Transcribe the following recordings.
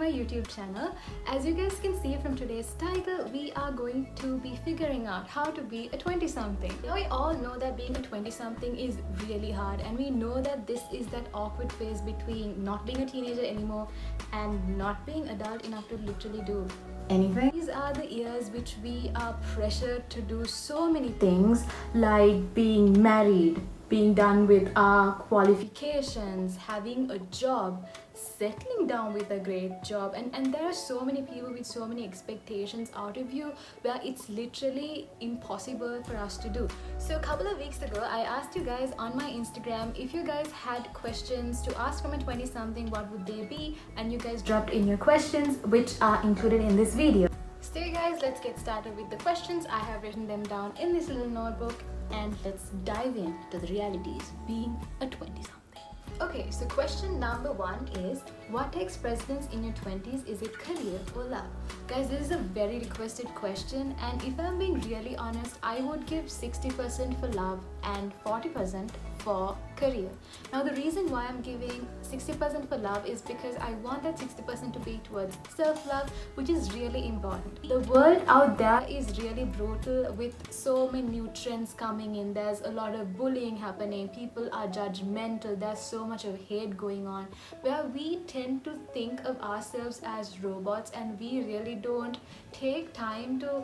my YouTube channel. As you guys can see from today's title, we are going to be figuring out how to be a 20-something. Now we all know that being a 20-something is really hard, and we know that this is that awkward phase between not being a teenager anymore and not being adult enough to literally do anything. These are the years which we are pressured to do so many things, like being married, being done with our qualifications, having a job, settling down with a great job, and there are so many people with so many expectations out of you where it's literally impossible for us to do. So a couple of weeks ago, I asked you guys on my Instagram if you guys had questions to ask from a 20-something, what would they be? And you guys dropped in your questions, which are included in this video. So you guys, let's get started with the questions. I have written them down in this little notebook, and let's dive into the realities being a 20-something. Okay, so question number 1 is, what takes precedence in your 20s? Is it career or love? Guys, this is a very requested question, and if I'm being really honest, I would give 60% for love and 40% for career. Now the reason why I'm giving 60% for love is because I want that 60% to be towards self-love, which is really important. The world out there is really brutal with so many new trends coming in. There's a lot of bullying happening, people are judgmental, there's so much of hate going on, where we tend to think of ourselves as robots, and we really don't take time to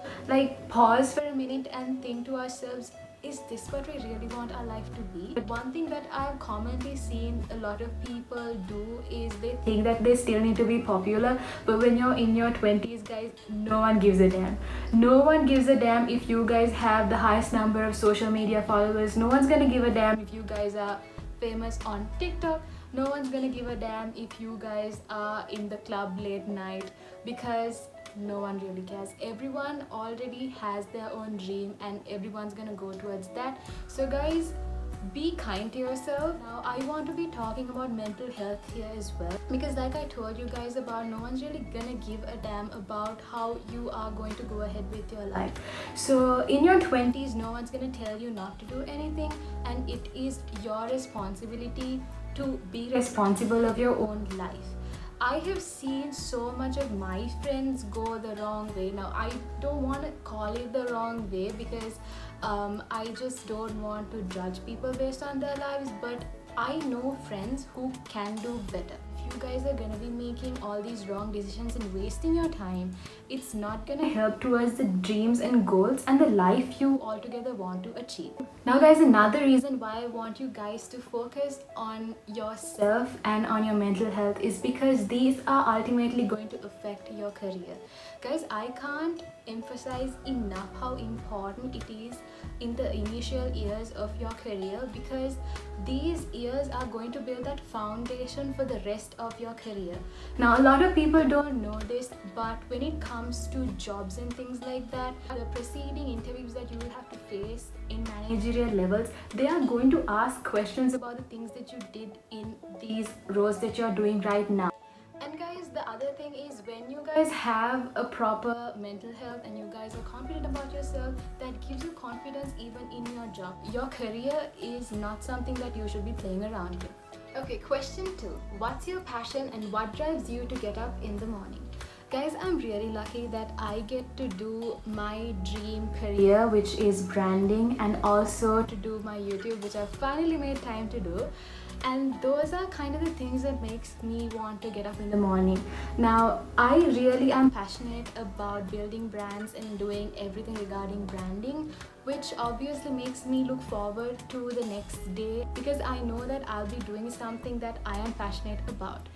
pause for a minute and think to ourselves, is this what we really want our life to be? But one thing that I've commonly seen a lot of people do is they think that they still need to be popular, but when you're in your 20s, guys, no one gives a damn. No one gives a damn if you guys have the highest number of social media followers. No one's gonna give a damn if you guys are famous on TikTok. No one's gonna give a damn if you guys are in the club late night, because no one really cares. Everyone already has their own dream and everyone's gonna go towards that. So guys, be kind to yourself. Now I want to be talking about mental health here as well, because like I told you guys about, no one's really gonna give a damn about how you are going to go ahead with your life. So in your 20s, no one's gonna tell you not to do anything, and it is your responsibility to be responsible of your own life. I have seen so much of my friends go the wrong way. Now I don't want to call it the wrong way because I just don't want to judge people based on their lives, but I know friends who can do better. If you guys are gonna be making all these wrong decisions and wasting your time, it's not gonna help towards the dreams and goals and the life you altogether want to achieve. Now guys, another reason why I want you guys to focus on yourself and on your mental health is because these are ultimately going to affect your career. Guys, I can't emphasize enough how important it is in the initial years of your career, because these years are going to build that foundation for the rest of your career. Now a lot of people don't know this, but when it comes to jobs and things like that, the preceding interviews that you will have to face in managerial levels, they are going to ask questions about the things that you did in these roles that you're doing right now. And guys, the other thing is, when you guys have a proper mental health and you guys are confident about yourself, that gives you confidence even in your job. Your career is not something that you should be playing around with. Okay, question 2. What's your passion and what drives you to get up in the morning? Guys, I'm really lucky that I get to do my dream career, which is branding, and also to do my YouTube, which I finally made time to do. And those are kind of the things that makes me want to get up in the morning. Now I really am passionate about building brands and doing everything regarding branding, which obviously makes me look forward to the next day, because I know that I'll be doing something that I am passionate about.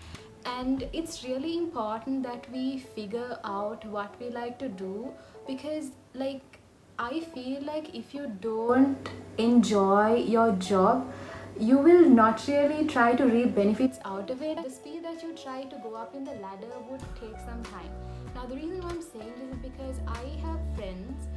And it's really important that we figure out what we like to do, because I feel like if you don't enjoy your job, you will not really try to reap benefits out of it. The speed that you try to go up in the ladder would take some time. Now the reason why I'm saying this is because I have friends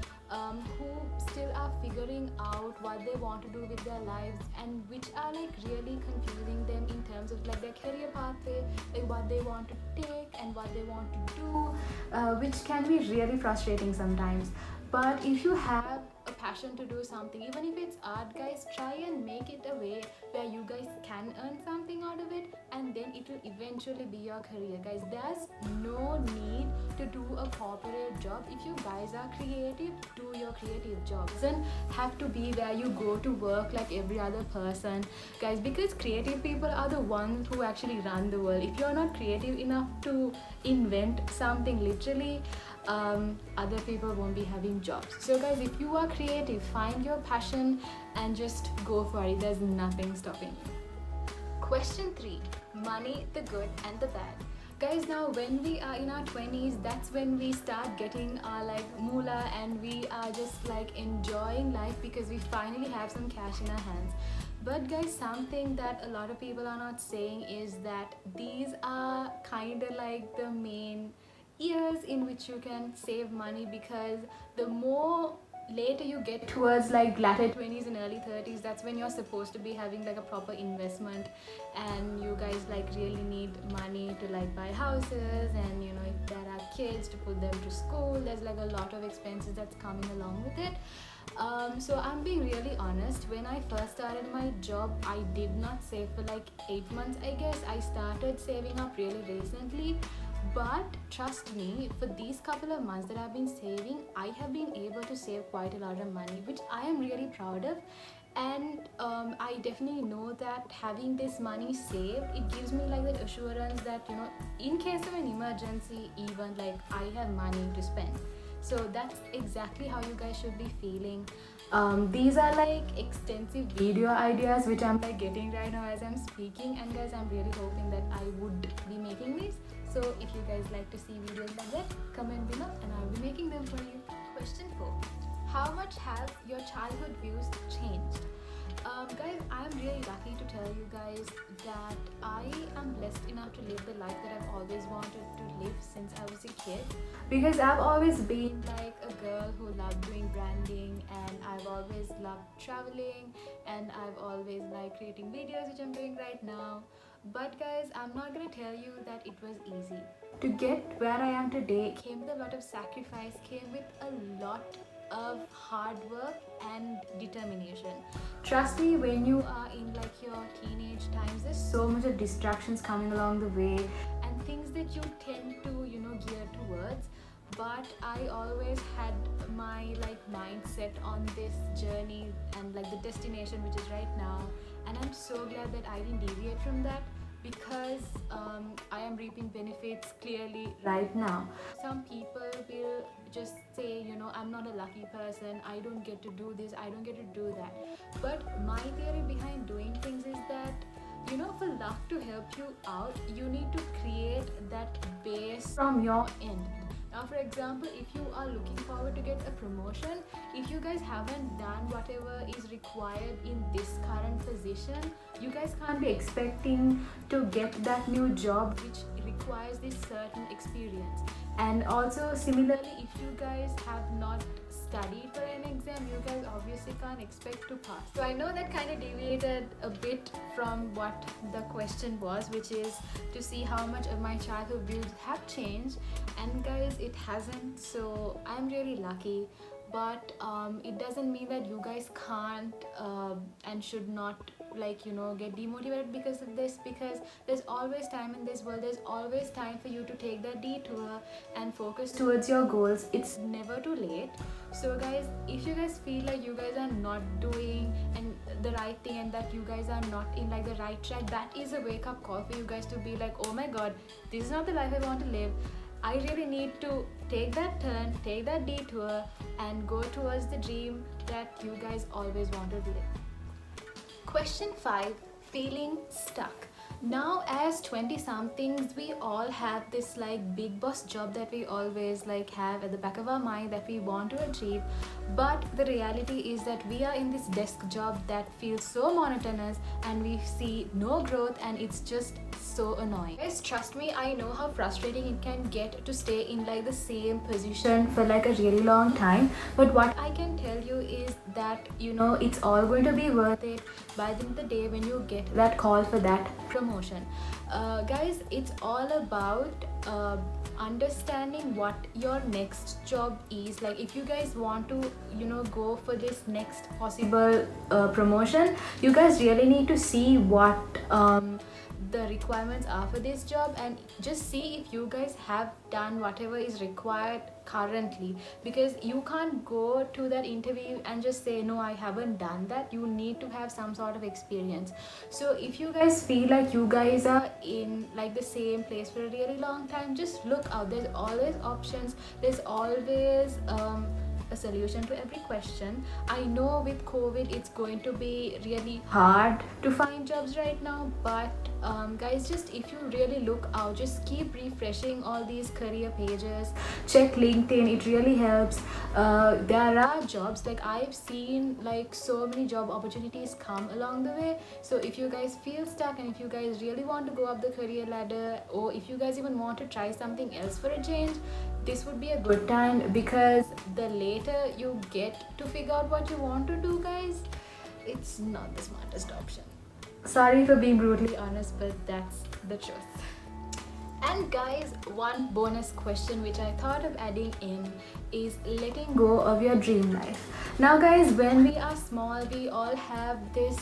who still are figuring out what they want to do with their lives, and which are really confusing them in terms of their career pathway, what they want to take and what they want to do, which can be really frustrating sometimes. But if you have a passion passion to do something, even if it's art, guys, try and make it a way where you guys can earn something out of it, and then it will eventually be your career, guys. There's no need to do a corporate job. If you guys are creative, do your creative job. It doesn't have to be where you go to work like every other person, guys, because creative people are the ones who actually run the world. If you're not creative enough to invent something literally, other people won't be having jobs. So guys, if you are creative, find your passion and just go for it. There's nothing stopping you. Question 3: money, the good and the bad. Guys, now when we are in our 20s, that's when we start getting our like moolah, and we are just like enjoying life because we finally have some cash in our hands. But guys, something that a lot of people are not saying is that these are kind of like the main years in which you can save money, because the more later you get towards like latter 20s and early 30s, that's when you're supposed to be having like a proper investment, and you guys like really need money to like buy houses, and you know, if there are kids, to put them to school. There's like a lot of expenses that's coming along with it. So I'm being really honest, when I first started my job, I did not save for like 8 months, I guess. I started saving up really recently. But trust me, for these couple of months that I've been saving, I have been able to save quite a lot of money, which I am really proud of. And I definitely know that having this money saved, it gives me like that assurance that, you know, in case of an emergency, even like I have money to spend. So that's exactly how you guys should be feeling. These are like extensive video ideas which I'm like getting right now as I'm speaking, and guys, I'm really hoping that I would be making these. So if you guys like to see videos like that, comment below and I'll be making them for you. Question 4: how much have your childhood views changed? Guys, I'm really lucky to tell you guys that I am blessed enough to live the life that I've always wanted to live since I was a kid, because I've always been like a girl who loved doing branding, and I've always loved traveling, and I've always liked creating videos, which I'm doing right now. But guys, I'm not gonna tell you that it was easy. To get where I am today came with a lot of sacrifice, came with a lot of hard work and determination. Trust me, when you are in like your teenage times, there's so much of distractions coming along the way and things that you tend to, you know, gear towards. But I always had my like mindset on this journey and like the destination, which is right now, and I'm so glad that I didn't deviate from that, because I am reaping benefits clearly right now. Some people will just say, you know, I'm not a lucky person, I don't get to do this, I don't get to do that. But my theory behind doing things is that, you know, for luck to help you out, you need to create that base from your end. Now, for example, if you are looking forward to get a promotion, if you guys haven't done whatever is required in this current position, you guys can't be expecting to get that new job which requires this certain experience. And also similarly, if you guys have not studied for an exam, you guys obviously can't expect to pass. So I know that kind of deviated a bit from what the question was, which is to see how much of my childhood views have changed. And guys, it hasn't, so I'm really lucky. But it doesn't mean that you guys can't and should not, like, you know, get demotivated because of this, because there's always time in this world. There's always time for you to take that detour and focus towards your goals. It's never too late. So guys, if you guys feel like you guys are not doing and the right thing, and that you guys are not in like the right track, that is a wake-up call for you guys to be like, oh my god, this is not the life I want to live. I really need to take that turn, take that detour, and go towards the dream that you guys always wanted to live. Question 5: feeling stuck. Now, as 20 somethings, we all have this like big boss job that we always like have at the back of our mind that we want to achieve. But the reality is that we are in this desk job that feels so monotonous, and we see no growth, and it's just so annoying. Guys, trust me, I know how frustrating it can get to stay in like the same position for like a really long time. But what I can tell you is that, you know, it's all going to be worth it by the end of the day when you get that call for that promotion. Guys, it's all about understanding what your next job is. Like if you guys want to go for this next possible promotion, you guys really need to see what the requirements are for this job, and just see if you guys have done whatever is required currently, because you can't go to that interview and just say no, I haven't done that. You need to have some sort of experience. So if you guys feel like you guys are in like the same place for a really long time, just look out. There's always options, there's always a solution to every question. I know with COVID it's going to be really hard to find jobs right now, but guys, just if you really look out, just keep refreshing all these career pages, check LinkedIn, it really helps. There are jobs, like I've seen like so many job opportunities come along the way. So if you guys feel stuck, and if you guys really want to go up the career ladder, or if you guys even want to try something else for a change, this would be a good time, because the later you get to figure out what you want to do, guys, it's not the smartest option. Sorry for being brutally honest, but that's the truth. And guys, one bonus question which I thought of adding in is letting go of your dream life. Now guys, when we are small, we all have this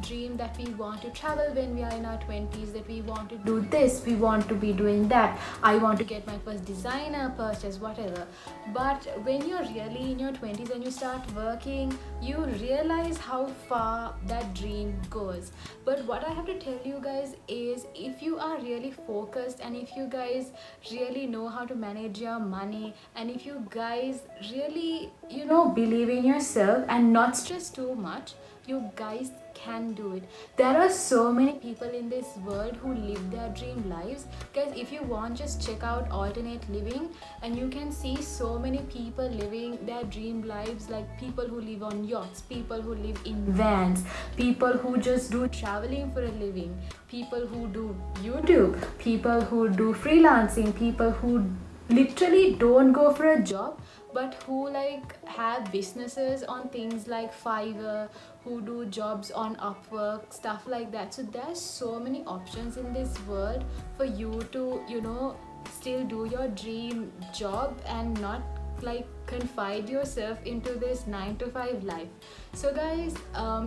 dream that we want to travel when we are in our 20s, that we want to do this, we want to be doing that, I want to get my first designer purchase, whatever. But when you're really in your 20s and you start working, you realize how far that dream goes. But what I have to tell you guys is, if you are really focused, and if you guys really know how to manage your money, and if you guys really believe in yourself and not stress too much, you guys can do it. There are so many people in this world who live their dream lives. Guys, if you want, just check out alternate living, and you can see so many people living their dream lives, like people who live on yachts, people who live in vans, people who just do traveling for a living, people who do YouTube, people who do freelancing, people who literally don't go for a job but who like have businesses on things like Fiverr, who do jobs on Upwork, stuff like that. So there's so many options in this world for you to still do your dream job and not like confide yourself into this 9-to-5 life. So guys,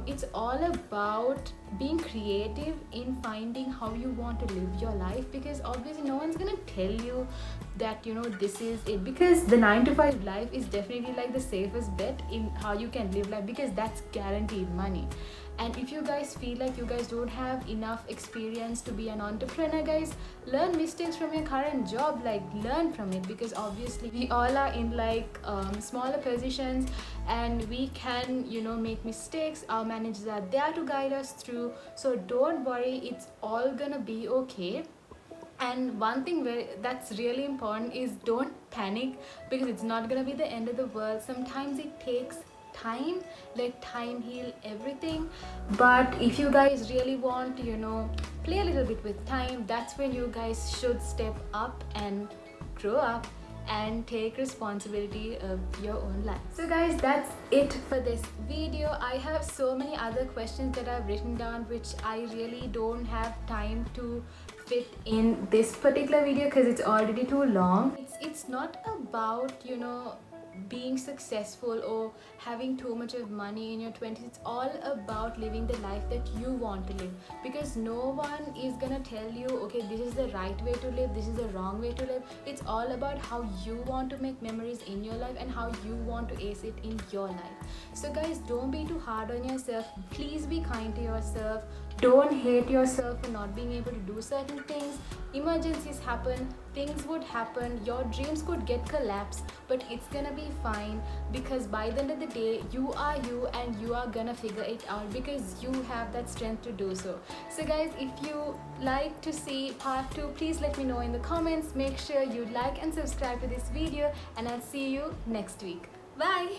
it's all about being creative in finding how you want to live your life, because obviously no one's gonna tell you that this is it, because the 9-to-5 life is definitely like the safest bet in how you can live life, because that's guaranteed money. And if you guys feel like you guys don't have enough experience to be an entrepreneur, guys, learn mistakes from your current job, like learn from it, because obviously we all are in like smaller positions and we can make mistakes. Our managers are there to guide us through, so don't worry, it's all gonna be okay. And one thing that's really important is don't panic, because it's not gonna be the end of the world. Sometimes it takes time, let time heal everything. But if you guys really want to play a little bit with time, that's when you guys should step up and grow up and take responsibility of your own life. So guys, that's it for this video. I have so many other questions that I've written down which I really don't have time to fit in this particular video because it's already too long. It's not about being successful or having too much of money in your 20s. It's all about living the life that you want to live, because no one is gonna tell you, okay, this is the right way to live, this is the wrong way to live. It's all about how you want to make memories in your life and how you want to ace it in your life. So guys, don't be too hard on yourself. Please be kind to yourself. Don't hate yourself for not being able to do certain things. Emergencies happen, things would happen, your dreams could get collapsed, but it's gonna be fine, because by the end of the day, you are you and you are gonna figure it out, because you have that strength to do so. So guys, if you like to see part 2, please let me know in the comments. Make sure you like and subscribe to this video, and I'll see you next week. Bye.